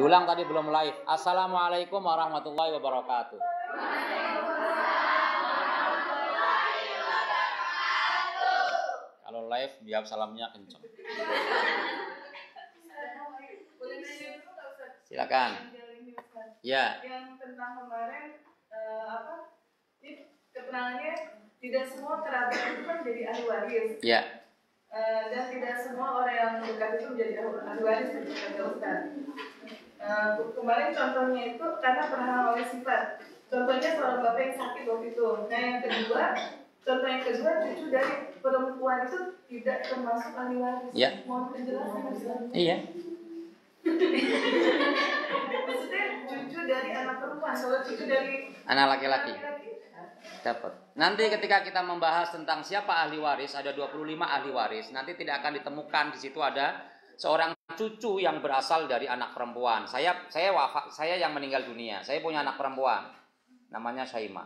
Diulang tadi belum live. Assalamualaikum warahmatullahi wabarakatuh. Kalau live jawab salamnya kencang. Silakan. Ya. Yang tentang kemarin keterangannya tidak semua kerabat itu kan jadi ahli waris. Ya. Dan tidak semua orang yang dekat itu menjadi ahli waris kata Ustaz. Kemarin contohnya itu karena terhalang oleh sifat. Contohnya seorang bapak yang sakit waktu itu. Nah yang kedua, contoh yang kedua cucu dari perempuan itu tidak termasuk ahli waris. Ya. Mohon penjelasan Ustaz. Iya. Maksudnya cucu dari anak perempuan, soalnya cucu dari anak laki-laki. Dapat. Nanti ketika kita membahas tentang siapa ahli waris, ada 25 ahli waris. Nanti tidak akan ditemukan di situ ada seorang cucu yang berasal dari anak perempuan. Saya yang meninggal dunia. Saya punya anak perempuan. Namanya Saima.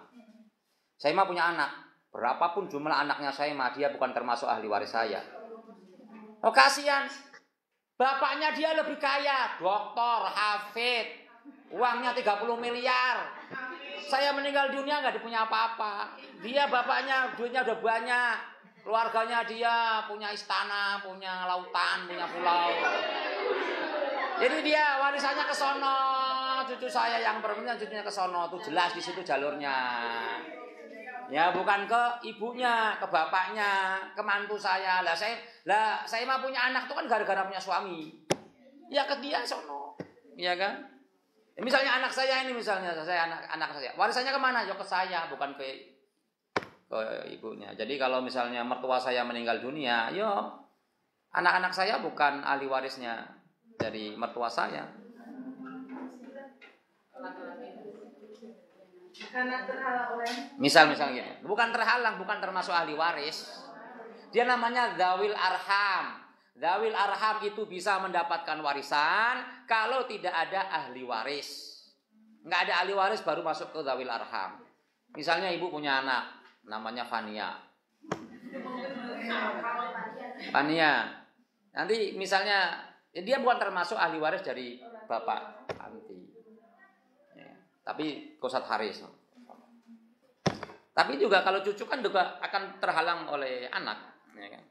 Saima punya anak. Berapapun jumlah anaknya Saima, dia bukan termasuk ahli waris saya. Oh kasihan. Bapaknya dia lebih kaya, doktor, hafid, uangnya 30 miliar. Saya meninggal dunia nggak punya apa-apa. Dia bapaknya duitnya udah banyak, keluarganya dia punya istana, punya lautan, punya pulau. Jadi dia warisannya ke sono. Cucu saya yang perempuan cucunya ke sono, tuh jelas di situ jalurnya. Ya bukan ke ibunya, ke bapaknya, ke mantu saya. Saya mah punya anak tuh kan gara-gara punya suami. Ya ke dia sono. Iya kan? Ya, misalnya anak saya ini misalnya saya anak saya. Warisannya kemana? Ya ke saya, bukan ke ibunya. Jadi kalau misalnya mertua saya meninggal dunia, yo anak-anak saya bukan ahli warisnya dari mertua saya. Karena terhalang oleh Misalnya, bukan terhalang, bukan termasuk ahli waris. Dia namanya Dzawil Arham. Dzawil Arham itu bisa mendapatkan warisan kalau tidak ada ahli waris. Nggak ada ahli waris baru masuk ke Dzawil Arham. Misalnya ibu punya anak namanya Fania. Nanti misalnya dia bukan termasuk ahli waris dari bapak anti. Tapi Kosat Haris. Tapi juga kalau cucu kan juga akan terhalang oleh anak. Ya kan?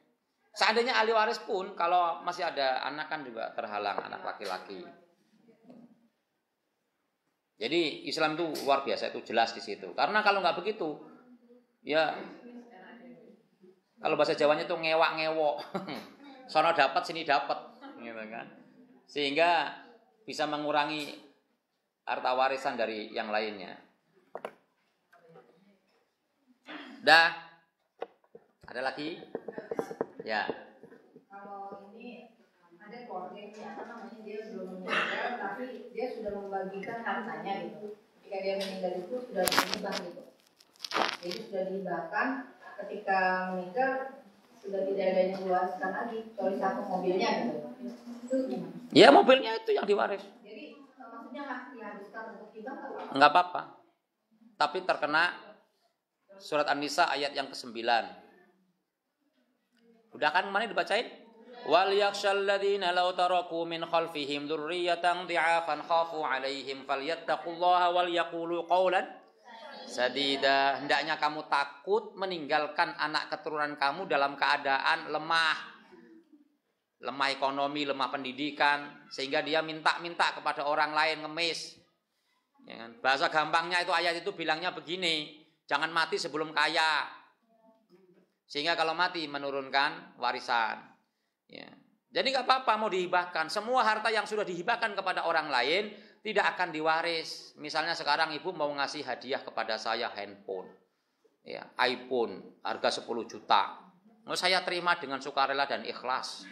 Seandainya ahli waris pun kalau masih ada anak kan juga terhalang anak laki-laki. Jadi Islam itu luar biasa, itu jelas di situ. Karena kalau nggak begitu, ya kalau bahasa Jawanya itu ngewak-ngewok. Sono dapat sini dapat, gitu kan. Sehingga bisa mengurangi harta warisan dari yang lainnya. Dah. Ada lagi? Ya. Kalau ini ada keluarga namanya dia belum meninggal tapi dia sudah membagikan hartanya gitu. Ketika dia meninggal itu sudah dihibah gitu. Jadi sudah dihibahkan ketika meninggal sudah tidak ada yang diwariskan lagi kecuali satu mobilnya gitu. Itu gimana? Ya mobilnya itu yang diwaris. Maksudnya hak dihabiskan untuk hibah enggak apa-apa. Tapi terkena surat An-Nisa ayat yang ke-9. Udah kan kemarin dibacain? Wal yakhshal ladzina law taraku min khalfihim dzurriyyatan dhi'afan khafu 'alaihim falyattaqullaha wal yaqulu qawlan sadida. Hendaknya kamu takut meninggalkan anak keturunan kamu dalam keadaan lemah ekonomi, lemah pendidikan, sehingga dia minta-minta kepada orang lain, ngemis. Ya kan? Bahasa gampangnya itu ayat itu bilangnya begini, jangan mati sebelum kaya. Sehingga kalau mati menurunkan warisan. Ya. Jadi nggak apa-apa mau dihibahkan. Semua harta yang sudah dihibahkan kepada orang lain tidak akan diwaris. Misalnya sekarang ibu mau ngasih hadiah kepada saya handphone, ya, iPhone, harga 10 juta. Mau saya terima dengan sukarela dan ikhlas.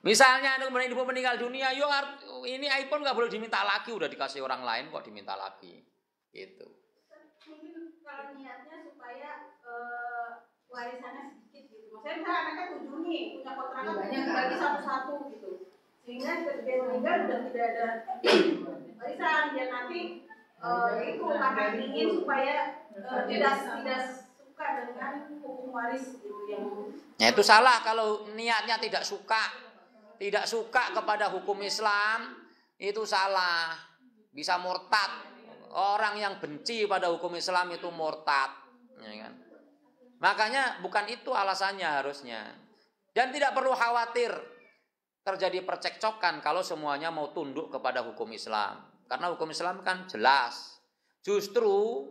Misalnya kemudian ibu meninggal dunia, yo ini iPhone nggak boleh diminta lagi, udah dikasih orang lain kok diminta lagi, gitu. Mungkin kalau niatnya supaya warisannya sedikit gitu. Maksudnya anaknya 7 nih, punya kontrakan bagi satu-satu gitu. Sehingga ketika dia meninggal sudah tidak ada warisan, dia nanti itu karena ingin supaya tidak suka dengan hukum waris gitu yang. Ya itu salah kalau niatnya tidak suka. tidak suka kepada hukum Islam itu salah, bisa murtad. Orang yang benci pada hukum Islam itu murtad, ya kan? Makanya bukan itu alasannya harusnya. Dan tidak perlu khawatir terjadi percekcokan kalau semuanya mau tunduk kepada hukum Islam. Karena hukum Islam kan jelas. Justru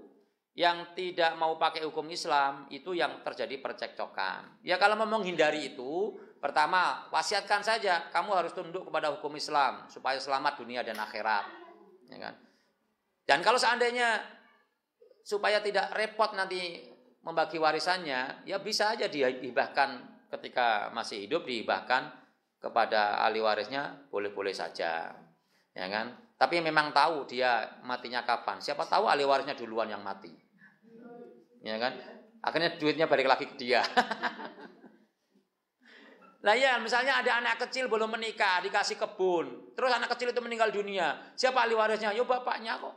yang tidak mau pakai hukum Islam itu yang terjadi percekcokan. Ya kalau mau menghindari itu, pertama wasiatkan saja kamu harus tunduk kepada hukum Islam supaya selamat dunia dan akhirat, ya kan? Dan kalau seandainya supaya tidak repot nanti membagi warisannya, ya bisa aja dihibahkan ketika masih hidup, dihibahkan kepada ahli warisnya, boleh-boleh saja, ya kan? Tapi memang tahu dia matinya kapan. Siapa tahu ahli warisnya duluan yang mati. Ya kan? Akhirnya duitnya balik lagi ke dia. Nah ya, misalnya ada anak kecil belum menikah, dikasih kebun. Terus anak kecil itu meninggal dunia. Siapa ahli warisnya? Yo bapaknya kok.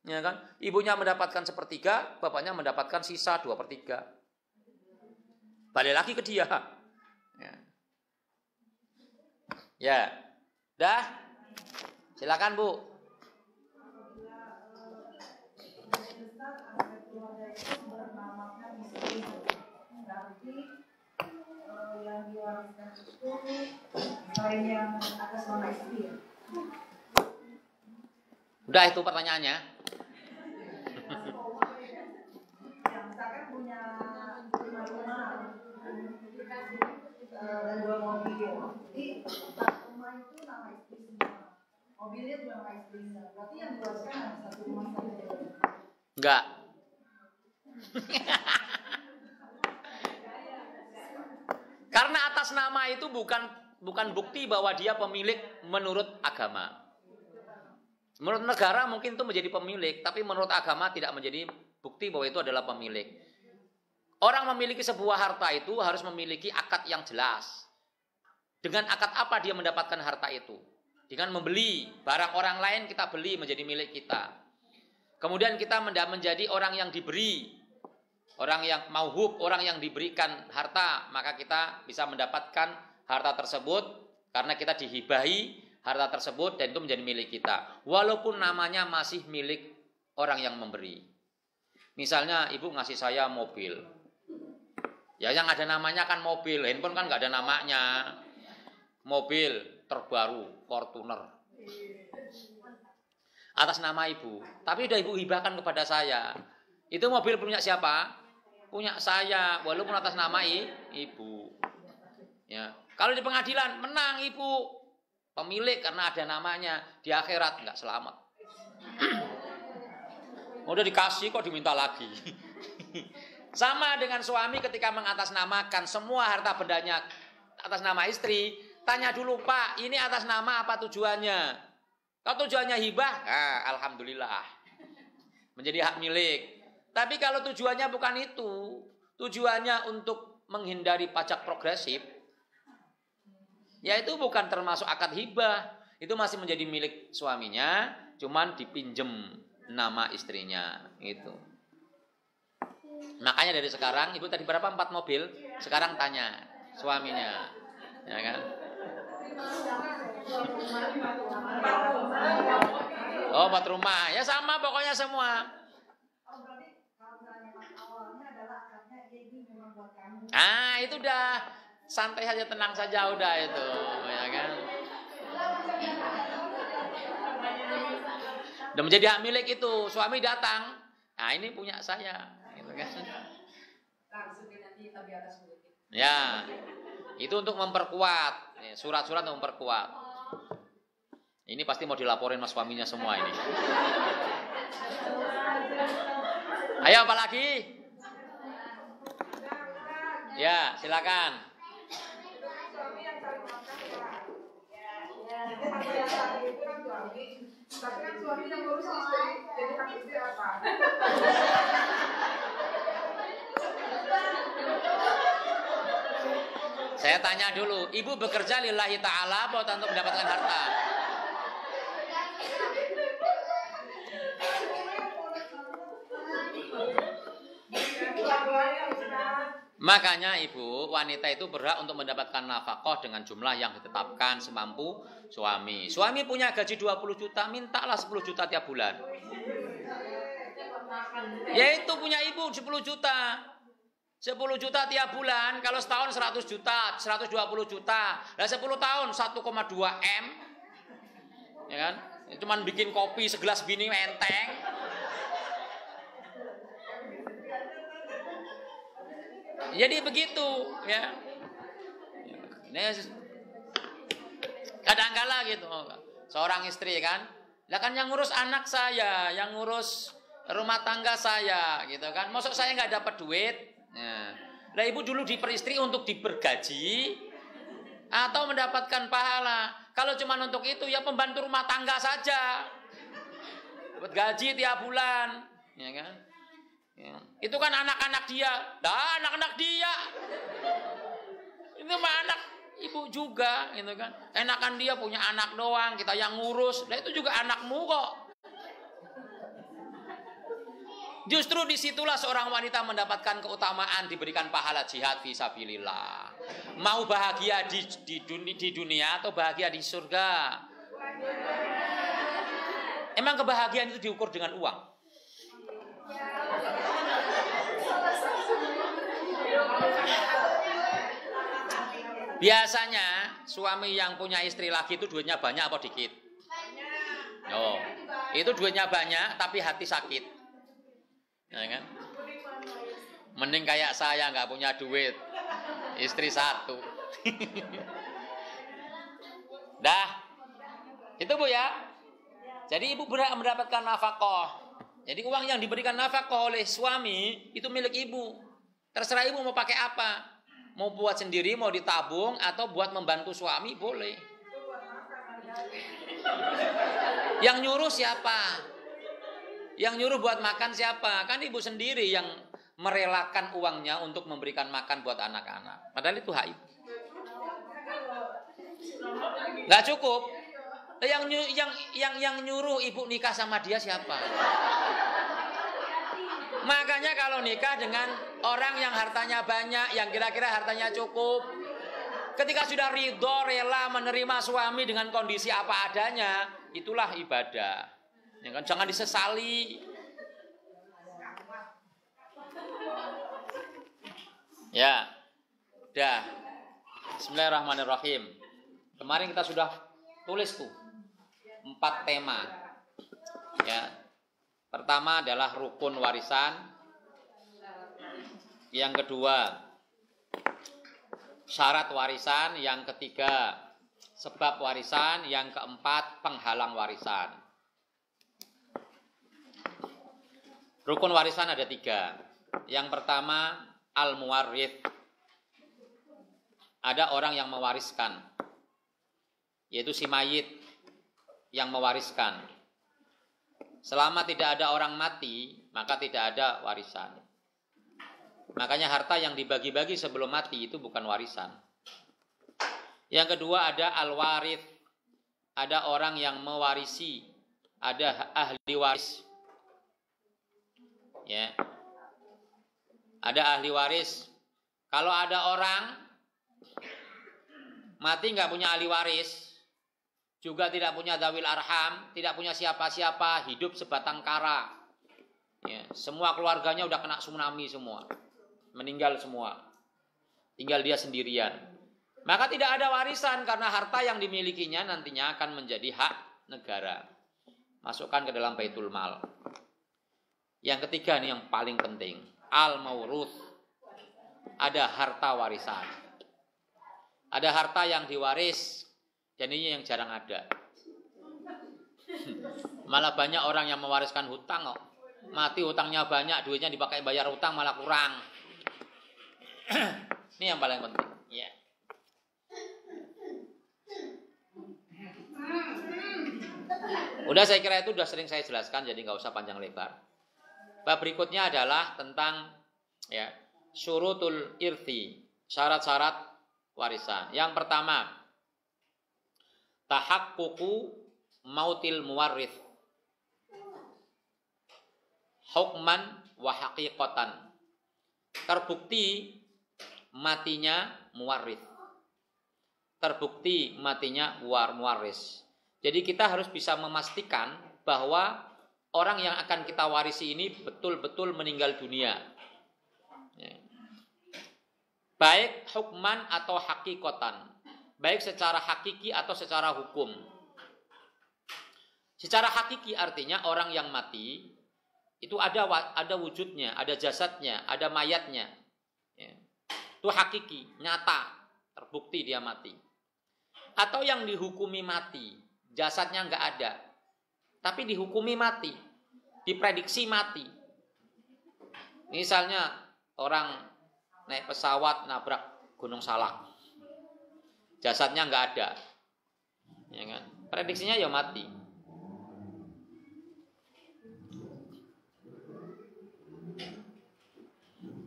Ya kan? Ibunya mendapatkan 1/3, bapaknya mendapatkan sisa 2/3. Balik lagi ke dia. Ya. Ya. Dah. Silakan Bu. Yang diwariskan itu selain yang atas nama istri ya? Udah itu pertanyaannya. Yang misalkan punya 5 rumah dan 2 mobil. Jadi 1 rumah itu nama istri semua. Mobilnya juga nama istri semua. Berarti yang diwariskan hanya 1 rumah saja. Enggak. Karena atas nama itu bukan bukti bahwa dia pemilik menurut agama. Menurut negara mungkin itu menjadi pemilik, tapi menurut agama tidak menjadi bukti bahwa itu adalah pemilik. Orang memiliki sebuah harta itu harus memiliki akad yang jelas. Dengan akad apa dia mendapatkan harta itu? Dengan membeli barang orang lain, kita beli menjadi milik kita. Kemudian kita menjadi orang yang diberi. Orang yang mauhub, orang yang diberikan harta, maka kita bisa mendapatkan harta tersebut karena kita dihibahi harta tersebut dan itu menjadi milik kita. Walaupun namanya masih milik orang yang memberi. Misalnya ibu ngasih saya mobil. Ya yang ada namanya kan mobil, handphone kan nggak ada namanya. Mobil terbaru, Fortuner. Atas nama ibu. Tapi udah ibu hibahkan kepada saya. Itu mobil punya siapa? Punya saya, walaupun atas nama ibu. Ya, kalau di pengadilan menang ibu, pemilik karena ada namanya. Di akhirat nggak selamat. Udah dikasih kok diminta lagi. Sama dengan suami ketika mengatasnamakan semua harta bendanya atas nama istri, tanya dulu Pak, ini atas nama apa tujuannya? Kalau tujuannya hibah, alhamdulillah menjadi hak milik. Tapi kalau tujuannya bukan itu, tujuannya untuk menghindari pajak progresif, ya itu bukan termasuk akad hibah. Itu masih menjadi milik suaminya, cuman dipinjem nama istrinya. Itu. Makanya dari sekarang, ibu tadi berapa 4 mobil? Sekarang tanya suaminya, ya kan? Oh 4 rumah, ya sama pokoknya semua. Itu udah santai saja, tenang saja udah itu, ya kan? Udah menjadi hak milik itu. Suami datang, nah ini punya saya, gitu kan? Ya, itu untuk memperkuat, surat-surat untuk memperkuat. Ini pasti mau dilaporin mas suaminya semua ini. Ayo apa lagi? Ya, silakan. Tapi kan suami yang ngurus istri, jadi hak istri apa? Saya tanya dulu, ibu bekerja lillahi ta'ala atau untuk mendapatkan harta? Makanya ibu, wanita itu berhak untuk mendapatkan nafkah dengan jumlah yang ditetapkan semampu suami. Suami punya gaji 20 juta, mintalah 10 juta tiap bulan. Yaitu punya ibu 10 juta. 10 juta tiap bulan, kalau setahun 100 juta, 120 juta. Lah 10 tahun 1,2 M. Ya kan? Cuman bikin kopi segelas bini enteng. Jadi begitu, ya. Ini kadang-kala gitu. Seorang istri kan, lah kan yang ngurus anak saya, yang ngurus rumah tangga saya, gitu kan. Maksud saya nggak dapat duit. Nah, ibu dulu diperistri untuk dibergaji atau mendapatkan pahala. Kalau cuma untuk itu ya pembantu rumah tangga saja, dapat gaji tiap bulan, ya kan? Ya. Itu kan anak-anak dia, anak-anak dia. Itu mah anak ibu juga, gitu kan? Enakan dia punya anak doang, kita yang ngurus. Nah itu juga anakmu kok. Justru disitulah seorang wanita mendapatkan keutamaan, diberikan pahala jihad fisabilillah. Mau bahagia di dunia atau bahagia di surga? Emang kebahagiaan itu diukur dengan uang? Biasanya suami yang punya istri lagi itu duitnya banyak apa dikit? Oh, itu duitnya banyak tapi hati sakit, ya kan? Mending kayak saya nggak punya duit, istri satu. Dah, itu bu ya. Jadi ibu berhak mendapatkan nafkah. Jadi uang yang diberikan nafkah oleh suami itu milik ibu. Terserah ibu mau pakai apa. Mau buat sendiri, mau ditabung, atau buat membantu suami, boleh. Yang nyuruh siapa? Yang nyuruh buat makan siapa? Kan ibu sendiri yang merelakan uangnya untuk memberikan makan buat anak-anak. Padahal itu hak ibu. Nggak cukup. Yang nyuruh ibu nikah sama dia siapa? Makanya kalau nikah dengan orang yang hartanya banyak, yang kira-kira hartanya cukup, ketika sudah ridho, rela menerima suami dengan kondisi apa adanya, itulah ibadah. Ya kan? Jangan disesali. Ya, dah. Bismillahirrahmanirrahim. Kemarin kita sudah tulis tuh 4 tema. Ya. Pertama adalah rukun warisan. Yang kedua, syarat warisan. Yang ketiga, sebab warisan. Yang keempat, penghalang warisan. Rukun warisan ada 3. Yang pertama, al-muwarrith. Ada orang yang mewariskan, yaitu si mayit yang mewariskan. Selama tidak ada orang mati, maka tidak ada warisan. Makanya harta yang dibagi-bagi sebelum mati itu bukan warisan. Yang kedua ada al-warith. Ada orang yang mewarisi, ada ahli waris. Ya. Ada ahli waris. Kalau ada orang mati nggak punya ahli waris, juga tidak punya dawil arham, tidak punya siapa-siapa, hidup sebatang kara. Ya, semua keluarganya udah kena tsunami semua, meninggal semua, tinggal dia sendirian. Maka tidak ada warisan karena harta yang dimilikinya nantinya akan menjadi hak negara. Masukkan ke dalam baitul mal. Yang ketiga ini yang paling penting, al-mauruth. Ada harta warisan. Ada harta yang diwaris. Dan ini yang jarang ada. Malah banyak orang yang mewariskan hutang kok. Mati hutangnya banyak, duitnya dipakai bayar hutang malah kurang. Ini yang paling penting. Ya. Udah saya kira itu udah sering saya jelaskan, jadi nggak usah panjang lebar. Bab berikutnya adalah tentang ya syurutul irthi, syarat-syarat warisan. Yang pertama, tahaqququ mautil muwarrith hukman wa haqiqatan. Terbukti matinya muwaris. Terbukti matinya muwaris. Jadi kita harus bisa memastikan bahwa orang yang akan kita warisi ini betul-betul meninggal dunia. Ya. Baik hukman atau hakikotan. Baik secara hakiki atau secara hukum. Secara hakiki artinya orang yang mati itu ada wujudnya, ada jasadnya, ada mayatnya. Ya. Itu hakiki, nyata, terbukti dia mati. Atau yang dihukumi mati, jasadnya nggak ada, tapi dihukumi mati, diprediksi mati. Misalnya orang naik pesawat nabrak Gunung Salak, jasadnya nggak ada, ya kan? Prediksinya ya mati.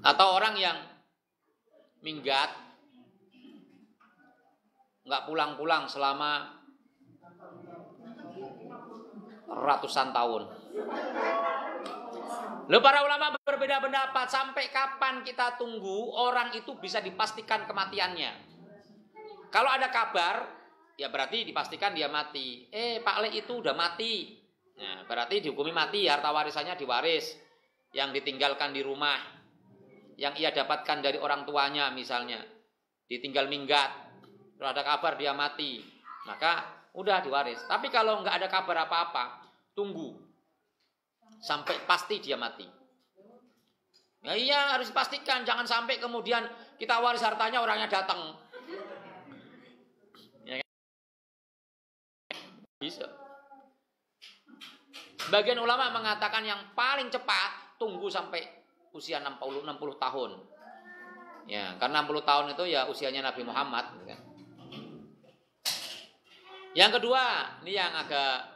Atau orang yang minggat nggak pulang-pulang selama ratusan tahun. Lalu para ulama berbeda pendapat sampai kapan kita tunggu orang itu bisa dipastikan kematiannya. Kalau ada kabar, ya berarti dipastikan dia mati. Pak Le itu udah mati. Nah, berarti dihukumi mati, harta warisannya diwaris. Yang ditinggalkan di rumah, yang ia dapatkan dari orang tuanya misalnya, ditinggal minggat. Kalau ada kabar dia mati, maka udah diwaris. Tapi kalau nggak ada kabar apa-apa, tunggu sampai pasti dia mati. Ya iya harus dipastikan, jangan sampai kemudian kita waris hartanya orangnya datang. Ya, bisa. Sebagian ulama mengatakan yang paling cepat tunggu sampai usia 60 tahun. Ya, karena 60 tahun itu ya usianya Nabi Muhammad. Yang kedua, ini yang agak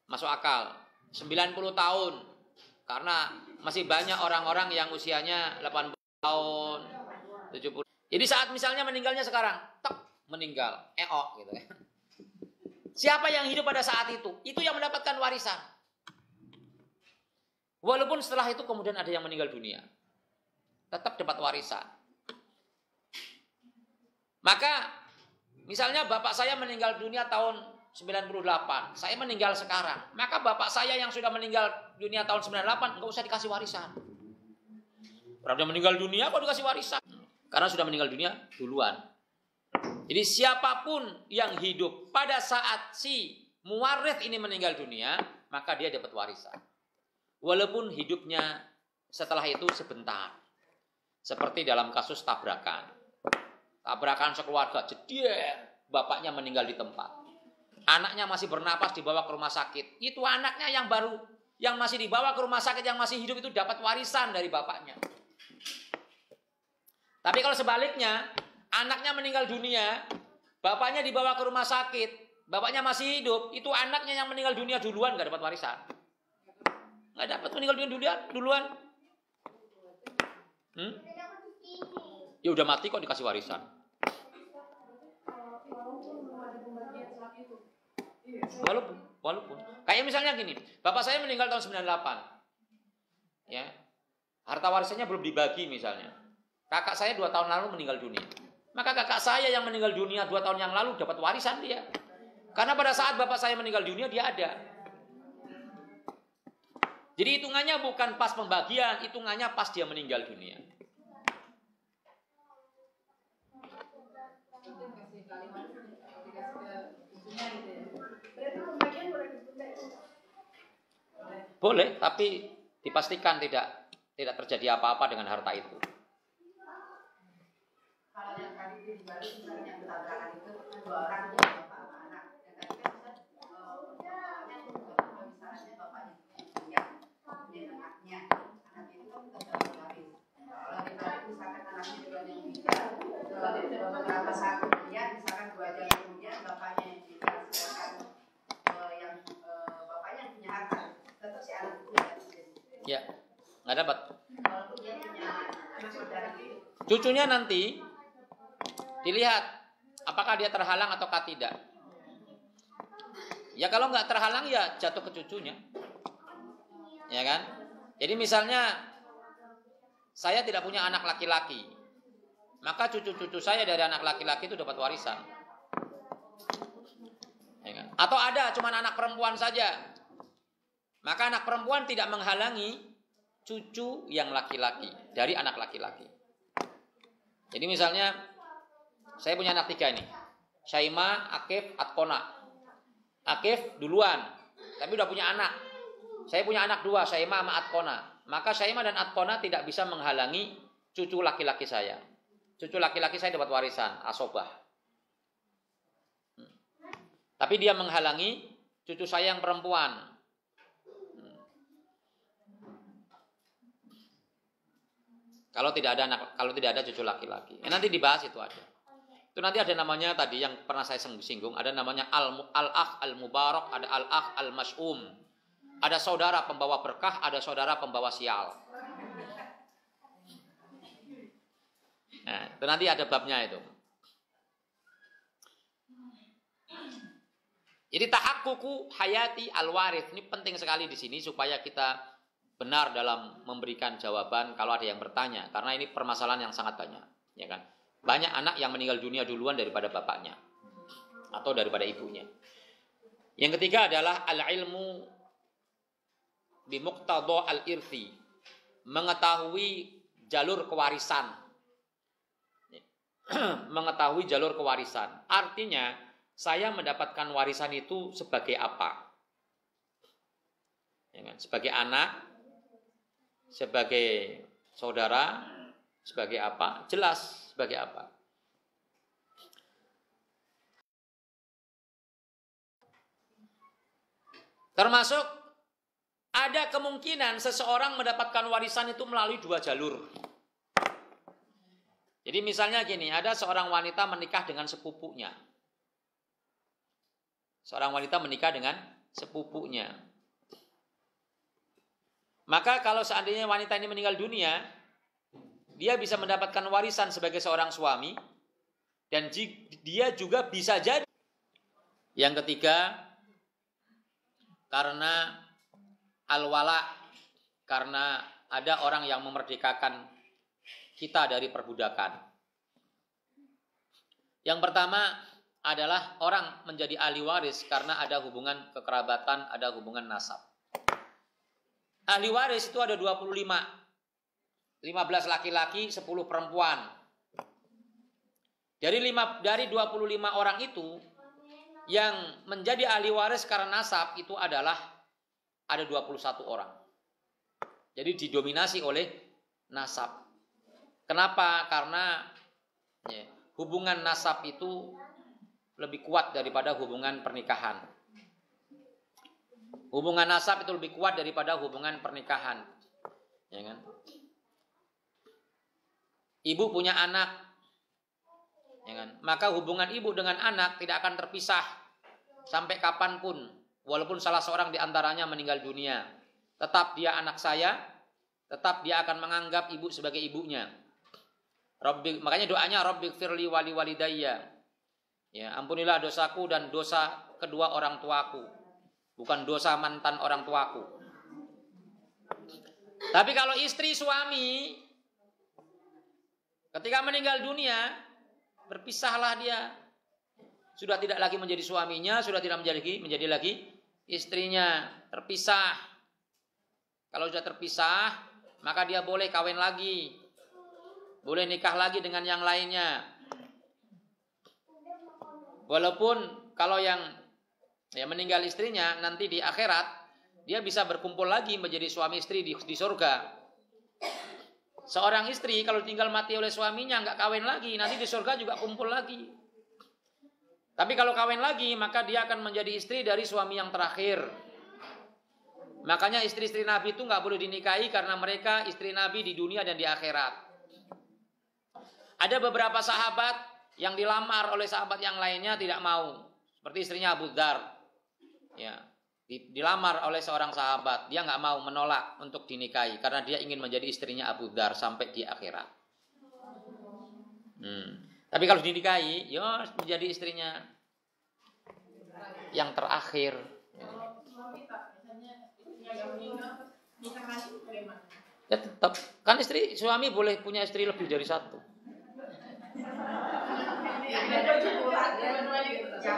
masuk akal. 90 tahun. Karena masih banyak orang-orang yang usianya 80 tahun, 70. Jadi saat misalnya meninggalnya sekarang, tek, meninggal, gitu ya. Siapa yang hidup pada saat itu? Itu yang mendapatkan warisan. Walaupun setelah itu kemudian ada yang meninggal dunia, tetap dapat warisan. Maka misalnya bapak saya meninggal dunia tahun 98, saya meninggal sekarang. Maka bapak saya yang sudah meninggal dunia tahun 98 enggak usah dikasih warisan. Kalau dia meninggal dunia kok dikasih warisan? Karena sudah meninggal dunia duluan. Jadi siapapun yang hidup pada saat si muwarith ini meninggal dunia, maka dia dapat warisan. Walaupun hidupnya setelah itu sebentar. Seperti dalam kasus tabrakan. Tabrakan sekeluarga, jeder, bapaknya meninggal di tempat. Anaknya masih bernapas dibawa ke rumah sakit. Itu anaknya yang baru, yang masih dibawa ke rumah sakit, yang masih hidup itu dapat warisan dari bapaknya. Tapi kalau sebaliknya, anaknya meninggal dunia, bapaknya dibawa ke rumah sakit, bapaknya masih hidup, itu anaknya yang meninggal dunia duluan gak dapat warisan. Gak dapat meninggal dunia duluan. Ya udah mati kok dikasih warisan. Walaupun kayak misalnya gini, bapak saya meninggal tahun 98. Ya. Harta warisannya belum dibagi misalnya. Kakak saya 2 tahun lalu meninggal dunia. Maka kakak saya yang meninggal dunia 2 tahun yang lalu dapat warisan dia. Karena pada saat bapak saya meninggal dunia dia ada. Jadi hitungannya bukan pas pembagian, hitungannya pas dia meninggal dunia. Boleh, tapi dipastikan tidak terjadi apa-apa dengan harta itu. Kalau yang tadi di Bali misalnya yang tabrakan itu 2 orang bapak sama anak. Yang tadi kan bapaknya misalnya bapaknya punya, kemudian anaknya itu kan tidak dapat waris. Kalau di Bali misalkan anaknya juga yang meninggal, kalau itu beberapa saat kemudian, misalkan 2 jam kemudian bapaknya yang meninggal, sedangkan yang bapaknya yang punya harta, tetap si anak itu tidak dapat. Ya, nggak dapat. Walaupun dia punya saudara itu. Cucunya nanti dilihat apakah dia terhalang atau tidak. Ya kalau nggak terhalang ya jatuh ke cucunya, ya kan? Jadi misalnya saya tidak punya anak laki-laki, maka cucu-cucu saya dari anak laki-laki itu dapat warisan. Ya kan? Atau ada cuma anak perempuan saja, maka anak perempuan tidak menghalangi cucu yang laki-laki dari anak laki-laki. Jadi misalnya saya punya anak 3 nih, Syaima, Akif, Atkona. Akif duluan, tapi udah punya anak. Saya punya anak 2, Syaima sama Atkona. Maka Syaima dan Atkona tidak bisa menghalangi cucu laki-laki saya. Cucu laki-laki saya dapat warisan, asobah. Tapi dia menghalangi cucu saya yang perempuan. Kalau tidak ada cucu laki-laki. Nanti dibahas itu ada. Itu nanti ada namanya tadi yang pernah saya singgung, ada namanya al-akh al-mubarak, ada al-akh al-mas'um. Ada saudara pembawa berkah, ada saudara pembawa sial. Nah, itu nanti ada babnya itu. Jadi tahaqququ hayati al-warith ini penting sekali di sini supaya kita benar dalam memberikan jawaban kalau ada yang bertanya, karena ini permasalahan yang sangat banyak, ya kan? Banyak anak yang meninggal dunia duluan daripada bapaknya atau daripada ibunya. Yang ketiga adalah al-ilmu bimuqtadha al-irthi, mengetahui jalur kewarisan. Mengetahui jalur kewarisan. Artinya, saya mendapatkan warisan itu sebagai apa? Ya kan? Sebagai anak, sebagai saudara, sebagai apa? Jelas sebagai apa. Termasuk ada kemungkinan seseorang mendapatkan warisan itu melalui 2 jalur. Jadi misalnya gini, ada seorang wanita menikah dengan sepupunya. Seorang wanita menikah dengan sepupunya. Maka kalau seandainya wanita ini meninggal dunia, dia bisa mendapatkan warisan sebagai seorang suami, dan dia juga bisa jadi. Yang ketiga, karena al-wala, karena ada orang yang memerdekakan kita dari perbudakan. Yang pertama adalah orang menjadi ahli waris karena ada hubungan kekerabatan, ada hubungan nasab. Ahli waris itu ada 25. 15 laki-laki, 10 perempuan. Dari 25 orang itu, yang menjadi ahli waris karena nasab itu adalah ada 21 orang. Jadi didominasi oleh nasab. Kenapa? Karena hubungan nasab itu lebih kuat daripada hubungan pernikahan. Hubungan nasab itu lebih kuat daripada hubungan pernikahan. Ya kan? Ibu punya anak, ya kan? Maka hubungan ibu dengan anak tidak akan terpisah sampai kapanpun, walaupun salah seorang di antaranya meninggal dunia. Tetap dia anak saya, tetap dia akan menganggap ibu sebagai ibunya. Makanya doanya Rabbighfirli wali walidayya. Ya, ampunilah dosaku dan dosa kedua orang tuaku, bukan dosa mantan orang tuaku. Tapi kalau istri suami ketika meninggal dunia, berpisahlah dia. Sudah tidak lagi menjadi suaminya, sudah tidak menjadi lagi istrinya, terpisah. Kalau sudah terpisah, maka dia boleh kawin lagi. Boleh nikah lagi dengan yang lainnya. Walaupun kalau yang meninggal istrinya nanti di akhirat, dia bisa berkumpul lagi menjadi suami istri di surga. Seorang istri kalau tinggal mati oleh suaminya nggak kawin lagi, nanti di surga juga kumpul lagi. Tapi kalau kawin lagi, maka dia akan menjadi istri dari suami yang terakhir. Makanya istri-istri Nabi itu nggak boleh dinikahi karena mereka istri Nabi di dunia dan di akhirat. Ada beberapa sahabat yang dilamar oleh sahabat yang lainnya tidak mau. Seperti istrinya Abu Dzar. Ya, dilamar oleh seorang sahabat, dia nggak mau, menolak untuk dinikahi karena dia ingin menjadi istrinya Abu Dzar sampai di akhirat. Tapi kalau dinikahi, ya menjadi istrinya yang terakhir. Ya tetap kan suami boleh punya istri lebih dari satu.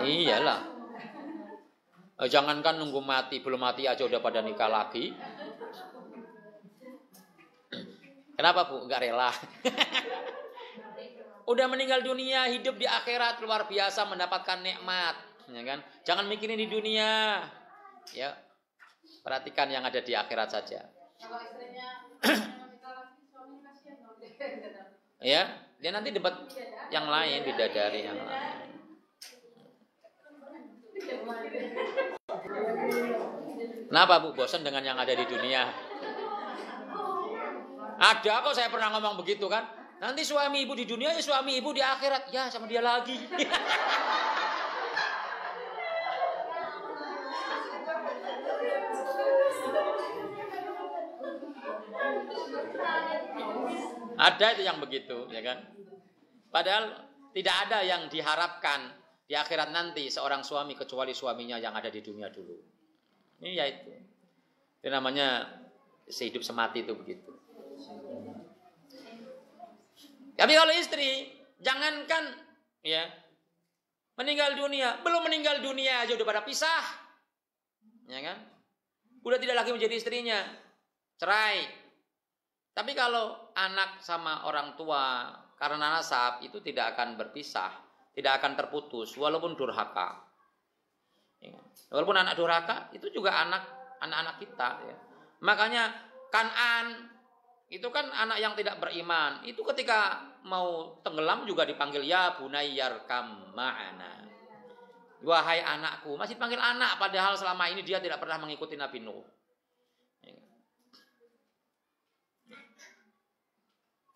Iyalah. Jangankan nunggu mati, belum mati aja udah pada nikah lagi. Kenapa Bu? Enggak rela. Udah meninggal dunia, hidup di akhirat luar biasa mendapatkan nikmat, ya kan? Jangan mikirin di dunia. Ya. Perhatikan yang ada di akhirat saja. Kalau istrinya suami kasihan dong. Ya, dia nanti dapat yang lain, bidadari yang lain. Kenapa Bu bosan dengan yang ada di dunia? Ada kok, saya pernah ngomong begitu kan. Nanti suami ibu di dunia ya suami ibu di akhirat. Ya sama dia lagi. Ada itu yang begitu, ya kan? Padahal tidak ada yang diharapkan di akhirat nanti seorang suami kecuali suaminya yang ada di dunia dulu. Ini ya itu. Itu namanya sehidup semati itu begitu. Tapi kalau istri, jangankan ya meninggal dunia, belum meninggal dunia aja udah pada pisah, ya kan? Udah tidak lagi menjadi istrinya, cerai. Tapi kalau anak sama orang tua karena nasab itu tidak akan berpisah, tidak akan terputus, walaupun durhaka. Ya. Walaupun anak durhaka itu juga anak-anak kita. Ya. Makanya Kan'an itu kan anak yang tidak beriman. Itu ketika mau tenggelam juga dipanggil ya bunayyarkam ma'ana. Wahai anakku, masih panggil anak padahal selama ini dia tidak pernah mengikuti Nabi Nuh.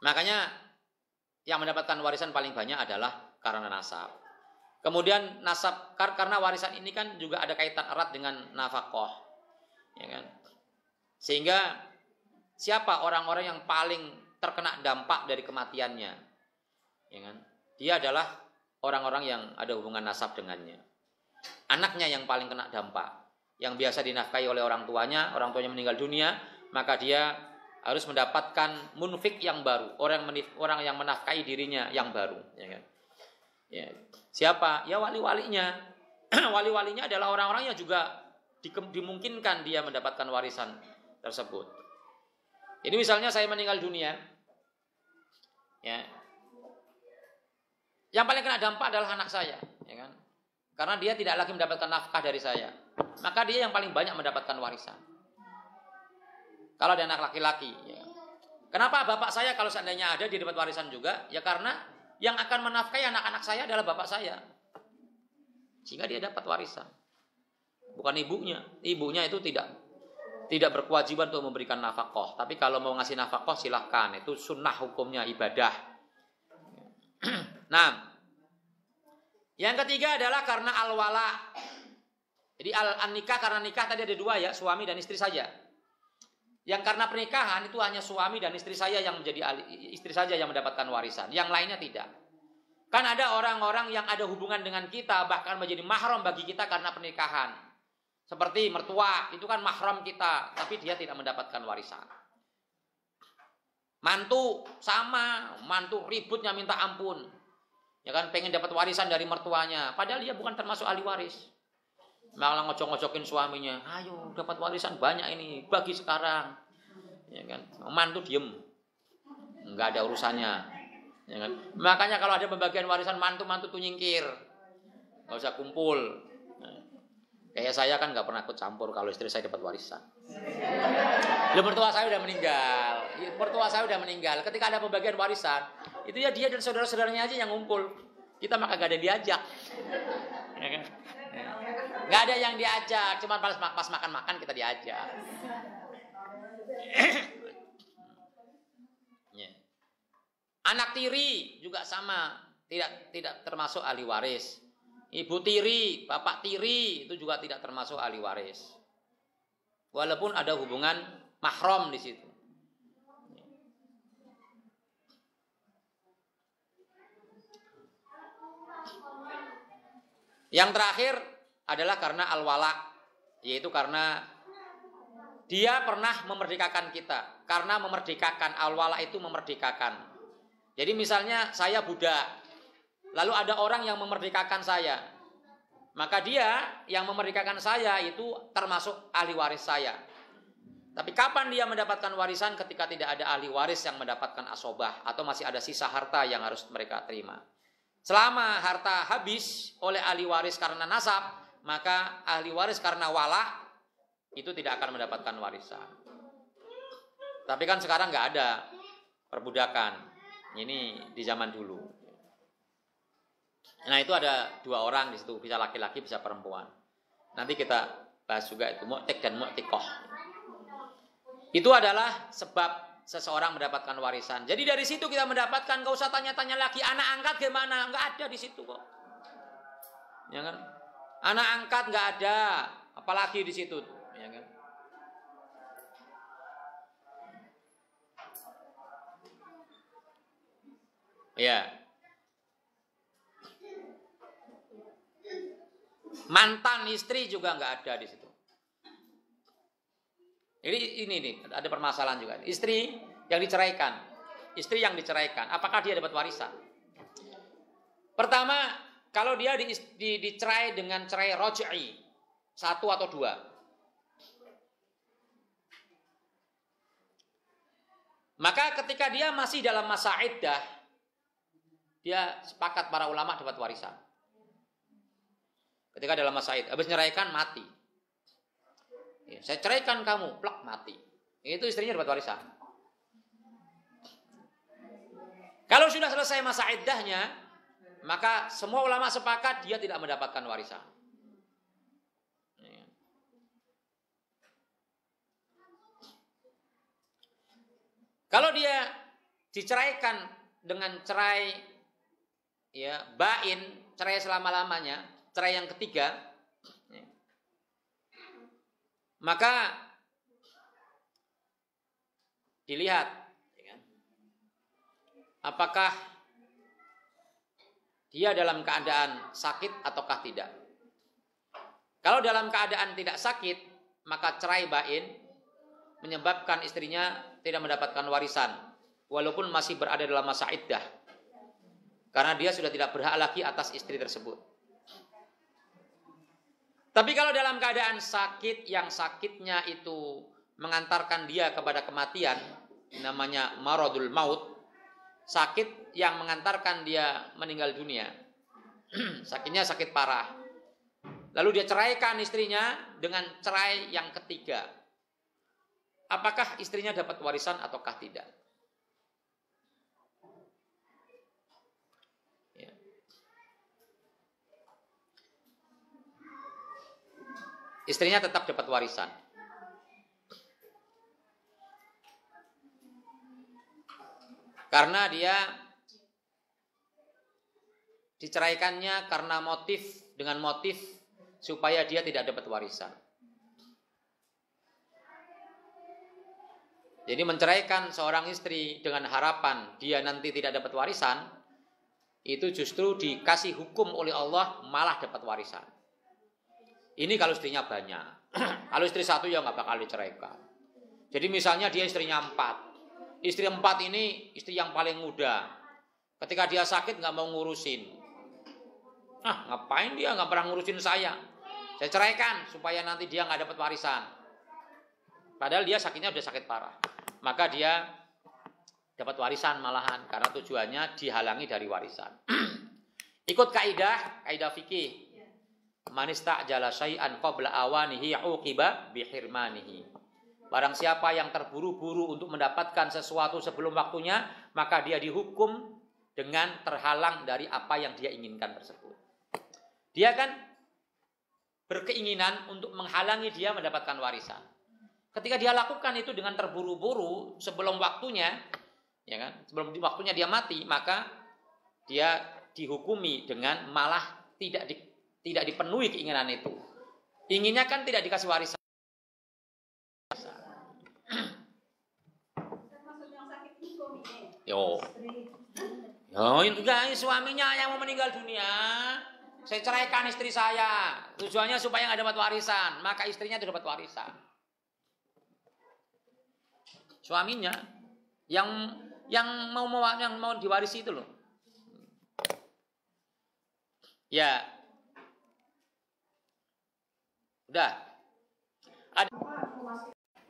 Makanya yang mendapatkan warisan paling banyak adalah karena nasab. Kemudian nasab karena warisan ini kan juga ada kaitan erat dengan nafkah. Ya kan? Sehingga siapa orang-orang yang paling terkena dampak dari kematiannya? Ya kan? Dia adalah orang-orang yang ada hubungan nasab dengannya. Anaknya yang paling kena dampak. Yang biasa dinafkahi oleh orang tuanya meninggal dunia, maka dia harus mendapatkan munfik yang baru, orang yang menafkahi dirinya yang baru. Ya kan? Ya. Siapa? Ya wali-walinya. Wali-walinya adalah orang-orang yang juga dimungkinkan dia mendapatkan warisan tersebut. Jadi misalnya saya meninggal dunia, ya, yang paling kena dampak adalah anak saya, ya kan? Karena dia tidak lagi mendapatkan nafkah dari saya, maka dia yang paling banyak mendapatkan warisan. Kalau ada anak laki-laki, ya. Kenapa bapak saya kalau seandainya ada dia dapat warisan juga? Ya karena yang akan menafkahi anak-anak saya adalah bapak saya, sehingga dia dapat warisan. Bukan ibunya. Ibunya itu tidak berkewajiban untuk memberikan nafkah. Tapi kalau mau ngasih nafkah silahkan. Itu sunnah hukumnya ibadah. Nah, yang ketiga adalah karena al-wala. Jadi al-nikah karena nikah tadi ada dua ya, suami dan istri saja. Yang karena pernikahan itu hanya suami dan istri saya yang menjadi istri saja yang mendapatkan warisan. Yang lainnya tidak. Kan ada orang-orang yang ada hubungan dengan kita bahkan menjadi mahram bagi kita karena pernikahan. Seperti mertua, itu kan mahram kita, tapi dia tidak mendapatkan warisan. Mantu sama, mantu ributnya minta ampun. Ya kan pengen dapat warisan dari mertuanya, padahal dia bukan termasuk ahli waris. Malah ngocok-ngocokin suaminya, ayo dapat warisan banyak ini, bagi sekarang. Ya kan, mantu diem, nggak ada urusannya. Ya kan? Makanya kalau ada pembagian warisan mantu tuh nyingkir, nggak usah kumpul. Nah, kayak saya kan nggak pernah ikut campur kalau istri saya dapat warisan. Mertua saya udah meninggal. Ketika ada pembagian warisan, itu ya dia dan saudara-saudaranya aja yang ngumpul. Kita maka gak ada yang diajak. Ya kan? Gak ada yang diajak, cuma pas makan-makan kita diajak. Anak tiri juga sama, tidak termasuk ahli waris. Ibu tiri, bapak tiri itu juga tidak termasuk ahli waris. Walaupun ada hubungan mahram di situ. Yang terakhir adalah karena al-wala, yaitu karena dia pernah memerdekakan kita. Karena memerdekakan, al-wala itu memerdekakan. Jadi misalnya saya budak, lalu ada orang yang memerdekakan saya, maka dia yang memerdekakan saya itu termasuk ahli waris saya. Tapi kapan dia mendapatkan warisan? Ketika tidak ada ahli waris yang mendapatkan asobah atau masih ada sisa harta yang harus mereka terima. Selama harta habis oleh ahli waris karena nasab, maka ahli waris karena wala itu tidak akan mendapatkan warisan. Tapi kan sekarang nggak ada perbudakan. Ini di zaman dulu. Nah itu ada 2 orang di situ, bisa laki-laki bisa perempuan. Nanti kita bahas juga itu mu'tik dan mu'tikoh. Itu adalah sebab seseorang mendapatkan warisan. Jadi dari situ kita mendapatkan, gak usah tanya-tanya lagi anak angkat gimana, nggak ada di situ kok. Ya kan? Anak angkat nggak ada, apalagi di situ, ya kan? Ya. Mantan istri juga nggak ada di situ. Ini nih ada permasalahan juga. Istri yang diceraikan, apakah dia dapat warisan? Pertama, kalau dia dicerai dengan cerai roj'i 1 atau 2, maka ketika dia masih dalam masa iddah, dia sepakat para ulama dapat warisan. Ketika dalam masa iddah, habis nyeraikan mati. Ya, saya ceraikan kamu, plak mati. Itu istrinya dapat warisan. Kalau sudah selesai masa iddahnya, maka semua ulama sepakat dia tidak mendapatkan warisan. Ya. Kalau dia diceraikan dengan cerai ya bain, cerai selama-lamanya, cerai yang ketiga, ya, maka dilihat ya, apakah dia dalam keadaan sakit ataukah tidak. Kalau dalam keadaan tidak sakit, maka cerai bain menyebabkan istrinya tidak mendapatkan warisan walaupun masih berada dalam masa iddah. Karena dia sudah tidak berhak lagi atas istri tersebut. Tapi kalau dalam keadaan sakit yang sakitnya itu mengantarkan dia kepada kematian, namanya maradul maut, sakit yang mengantarkan dia meninggal dunia. Sakitnya sakit parah. Lalu dia ceraikan istrinya dengan cerai yang ketiga. Apakah istrinya dapat warisan ataukah tidak? Istrinya tetap dapat warisan. Karena dia diceraikannya karena dengan motif supaya dia tidak dapat warisan. Jadi menceraikan seorang istri dengan harapan dia nanti tidak dapat warisan, itu justru dikasih hukum oleh Allah malah dapat warisan. Ini kalau istrinya banyak. Kalau istri 1 ya nggak bakal diceraikan. Jadi misalnya dia istrinya 4. Istri 4 ini istri yang paling muda. Ketika dia sakit nggak mau ngurusin. Ngapain dia nggak pernah ngurusin saya? Saya ceraikan supaya nanti dia nggak dapat warisan. Padahal dia sakitnya udah sakit parah. Maka dia dapat warisan malahan karena tujuannya dihalangi dari warisan. Ikut kaidah fikih. Man istajala syai'an qabla awanihi uqiba bihirmanihi. Barang siapa yang terburu-buru untuk mendapatkan sesuatu sebelum waktunya, maka dia dihukum dengan terhalang dari apa yang dia inginkan tersebut. Dia kan berkeinginan untuk menghalangi dia mendapatkan warisan. Ketika dia lakukan itu dengan terburu-buru sebelum waktunya, ya kan? Sebelum waktunya dia mati, maka dia dihukumi dengan malah tidak dipenuhi keinginan itu. Inginnya kan tidak dikasih warisan. Yo, itu guys, suaminya yang mau meninggal dunia. Saya ceraikan istri saya. Tujuannya supaya nggak dapat warisan. Maka istrinya itu dapat warisan. Suaminya yang mau diwarisi itu loh. Ya. Udah. Ada.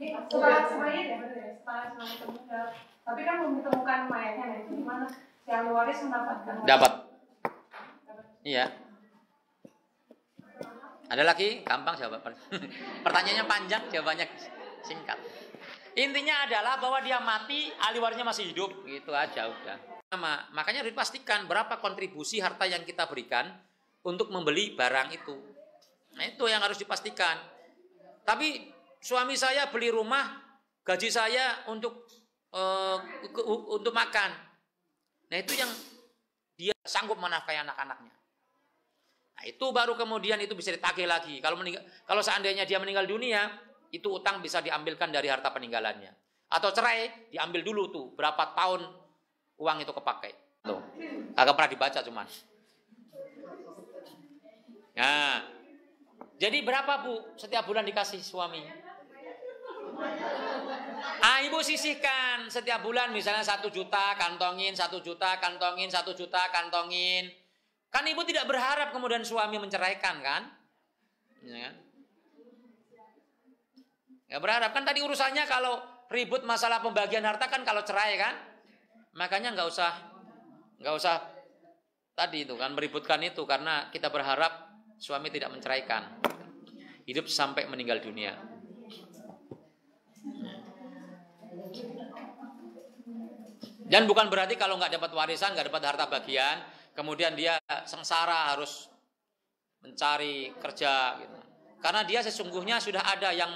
Setelah semuanya ya, setelah semuanya terbuka. Tapi kan belum ditemukan mayatnya, nah itu gimana? Si ahli waris mendapatkan? Dapat. Iya. Ada lagi? Gampang jawab. Pertanyaannya panjang, jawabannya singkat. Intinya adalah bahwa dia mati, ahli warisnya masih hidup, gitu aja udah. Makanya harus dipastikan berapa kontribusi harta yang kita berikan untuk membeli barang itu. Nah, itu yang harus dipastikan. Tapi suami saya beli rumah, gaji saya untuk makan. Nah, itu yang dia sanggup menafkahi anak-anaknya. Nah, itu baru kemudian itu bisa ditagih lagi. Kalau seandainya dia meninggal dunia, itu utang bisa diambilkan dari harta peninggalannya. Atau cerai, diambil dulu tuh berapa tahun uang itu kepakai. Tuh, kagak pernah dibaca cuman. Nah, jadi berapa Bu setiap bulan dikasih suami? Ibu sisihkan setiap bulan misalnya 1 juta, kantongin 1 juta, kantongin 1 juta, kantongin. Kan ibu tidak berharap kemudian suami menceraikan kan? Ya kan? Ya berharap kan tadi urusannya kalau ribut masalah pembagian harta kan kalau cerai kan, makanya nggak usah tadi itu kan meributkan itu karena kita berharap suami tidak menceraikan, hidup sampai meninggal dunia. Dan bukan berarti kalau nggak dapat warisan, nggak dapat harta bagian, kemudian dia sengsara harus mencari kerja, gitu. Karena dia sesungguhnya sudah ada yang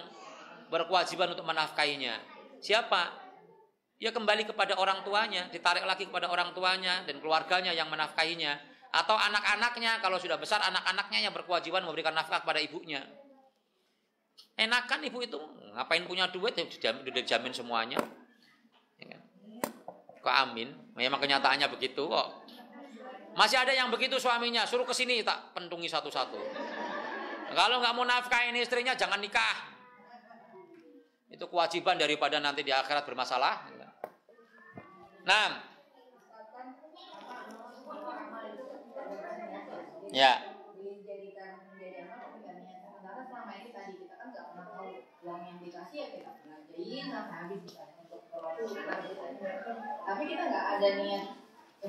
berkewajiban untuk menafkahinya. Siapa? Ya kembali kepada orang tuanya, ditarik lagi kepada orang tuanya dan keluarganya yang menafkahinya. Atau anak-anaknya, kalau sudah besar anak-anaknya yang berkewajiban memberikan nafkah kepada ibunya. Enakan ibu itu, ngapain punya duit, udah dijamin semuanya. Ya. Kok amin? Memang kenyataannya begitu kok. Masih ada yang begitu suaminya, suruh ke sini tak pentungi satu-satu. Kalau nggak mau nafkahin istrinya jangan nikah. Itu kewajiban daripada nanti di akhirat bermasalah. Nah, ya. Dijadikan menjadi anak tapi kan niat. Sementara selama ini tadi kita kan nggak pernah tahu uang yang dikasih ya kita belanjain sampai habis untuk tapi kita nggak ada niat.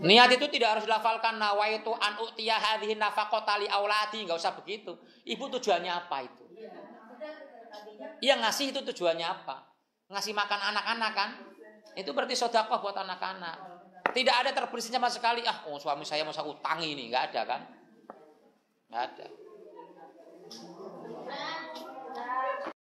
Niat itu tidak harus dilafalkan nawaitu an u'tiya hadhihi nafaqata li auladi, enggak usah begitu. Ibu tujuannya apa itu? Iya ngasih itu tujuannya apa? Ngasih makan anak-anak kan? Itu berarti sedekah buat anak-anak. Tidak ada terbersih sama sekali. Suami saya mau saya utangi ini, enggak ada kan? Enggak ada.